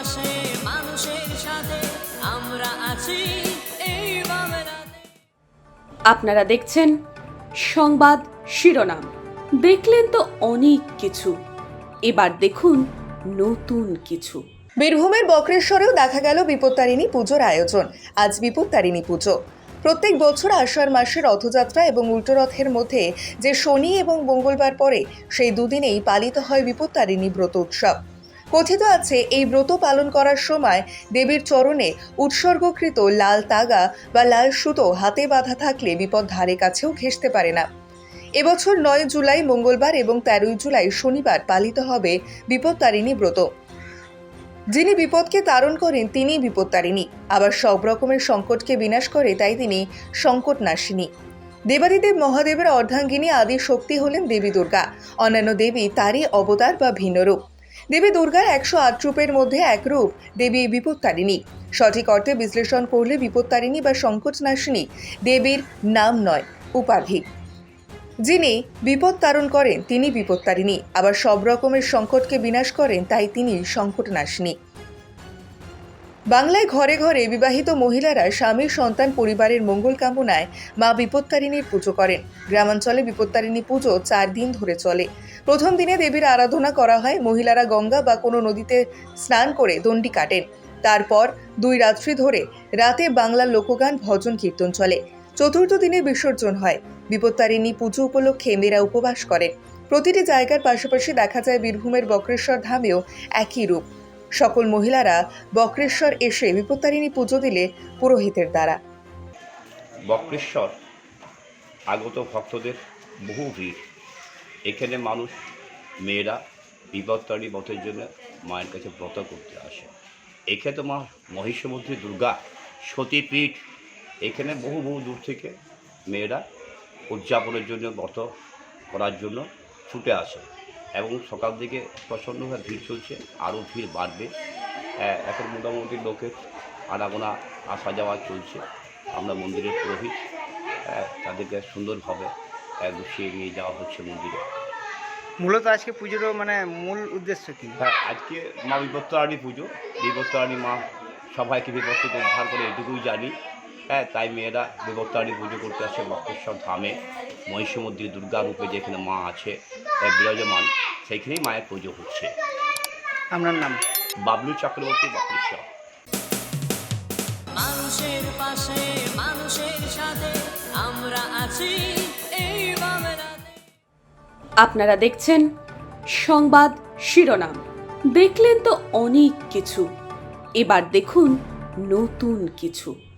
পাশে মানুষের সাথে আমরা আছি এই বাংলাতে। আপনারা দেখছেন সংবাদ শিরোনাম। দেখলেন তো অনেক কিছু, এবার দেখুন নতুন কিছু। বীরভূমের বক্রেশ্বরেও দেখা গেল বিপত্তারিণী পুজোর আয়োজন। আজ বিপত্তারিণী পুজো। প্রত্যেক বছর আষাঢ় মাসের রথযাত্রা এবং উল্টো রথের মধ্যে যে শনি এবং মঙ্গলবার পরে সেই দুদিনেই পালিত হয় বিপত্তারিণী ব্রত উৎসব। কথিত আছে এই ব্রত পালন করার সময় দেবীর চরণে উৎসর্গকৃত লাল তাগা বা লাল সুতো হাতে বাঁধা থাকলে বিপদ ধারে কাছেও ঘেঁষতে পারে না। এবছর 9 জুলাই মঙ্গলবার এবং 13 জুলাই শনিবার পালিত হবে বিপত্তারিণী ব্রত। যিনি বিপদকে তারণ করেন তিনি বিপত্তারিণী, আবার সব রকমের সংকটকে বিনাশ করে, তাই তিনি সংকট নাশিনী। দেবাদিদেব মহাদেবের অর্ধাঙ্গিনী আদি শক্তি হলেন দেবী দুর্গা। অন্যান্য দেবী তারই অবতার বা ভিন্ন রূপ। দেবী দুর্গার 108 রূপের মধ্যে এক রূপ দেবী বিপত্তারিণী। সঠিক অর্থে বিশ্লেষণ করলে বিপত্তারিণী বা সংকট নাশিনী দেবীর নাম নয়, উপাধি। যিনি বিপদ তারণ করেন তিনি বিপত্তারিণী, আবার সব রকমের সংকটকে বিনাশ করেন, তাই তিনি সংকট নাশিনী। বাংলায় ঘরে ঘরে বিবাহিত মহিলারা স্বামীর সন্তান পরিবারের মঙ্গল কামনায় মা বিপত্তারিণীর পুজো করেন। গ্রামাঞ্চলে বিপত্তারিণী পুজো 4 দিন ধরে চলে। প্রথম দিনে দেবীর আরাধনা করা হয়। মহিলারা গঙ্গা বা কোনো নদীতে স্নান করে দণ্ডি কাটেন। তারপর 2 রাত্রি ধরে রাতে বাংলার লোকগান ভজন কীর্তন চলে। চতুর্থ দিনে বিসর্জন হয়। বিপত্তারিণী পুজো উপলক্ষে মেয়েরা উপবাস করেন। প্রতিটি জায়গার পাশাপাশি দেখা যায় বীরভূমের বক্রেশ্বর ধামেও একই রূপ। সকল মহিলারা বক্রেশ্বর এসে বিপত্তারিণী পুজো দিলে পুরোহিতের দ্বারা। বক্রেশ্বর আগত ভক্তদের বহু ভিড়। এখানে মানুষ মেয়েরা বিপত্তারিণী ব্রতের জন্য মায়ের কাছে ব্রত করতে আসে। এখানে তো মা মহিষমুদ্রী দুর্গা সতীপীঠ। এখানে বহু বহু দূর থেকে মেয়েরা উদযাপনের জন্য ব্রত করার জন্য ছুটে আসে এবং সকাল থেকে প্রচণ্ডভাবে ভিড় চলছে, আরও ভিড় বাড়বে। এখন মোটামুটি লোকের আনাগোনা আসা যাওয়া চলছে। আমরা মন্দিরের পুরোহিত, তাদেরকে সুন্দরভাবে গুছিয়ে নিয়ে যাওয়া হচ্ছে মন্দিরে। মূলত আজকে পুজোর মূল উদ্দেশ্য কি? আজকে মা বিপত্তারিণী পুজো। বিপত্তারিণী মা সবাইকে বিপদ থেকে উদ্ধার করে, এটুকুই জানি। তাই মেয়েরা বিপত্তারিণী পুজো করতে আসে বক্রেশ্বর ধামে। মহিষমুদ্রী দুর্গা রূপে যেখানে মা আছে বিরাজমান, সেইখানেই মায়ের পুজো হচ্ছে। আপনার নাম? বাবলু চক্রবর্তী, বক্রেশ্বর। মানুষের পাশে মানুষের সাথে আমরা আছি এই বাংলাতে। আপনারা দেখছেন সংবাদ শিরোনাম। দেখলেন তো অনেক কিছু, এবার দেখুন নতুন কিছু।